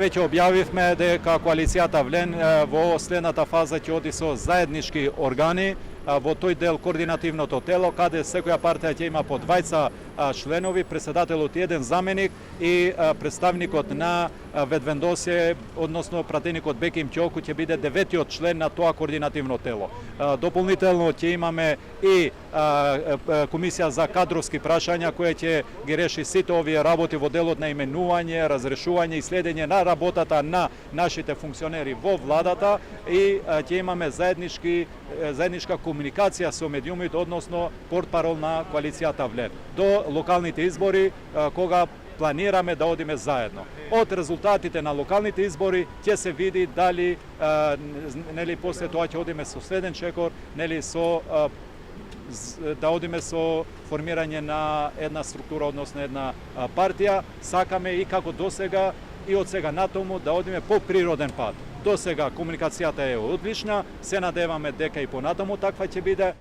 веќе објавивме дека коалицијата Влен во следната фаза ќе оди со заеднички органи во тој дел координативното тело, каде секоја партија ќе има по 20 членови, председателот еден заменик и представникот на Ведвендосе, односно пратеникот Беким Ќоку ќе биде 9-тиот член на тоа координативно тело. Дополнително ќе имаме и комисија за кадровски прашања која ќе ги реши сите овие работи во делот на именување, разрешување и следење на работата на нашите функционери во владата и ќе имаме заедничка комуникација со медиумите, односно портпарол на коалицијата Влен. До локалните избори кога планираме да одиме заедно. Од резултатите на локалните избори ќе се види дали нели после тоа ќе одиме со следен чекор, нели да одиме со формирање на една структура, односно една партија. Сакаме и како досега и од сега натаму да одиме по природен пат. До сега комуникацијата е одлична, се надеваме дека и понатаму таква ќе биде.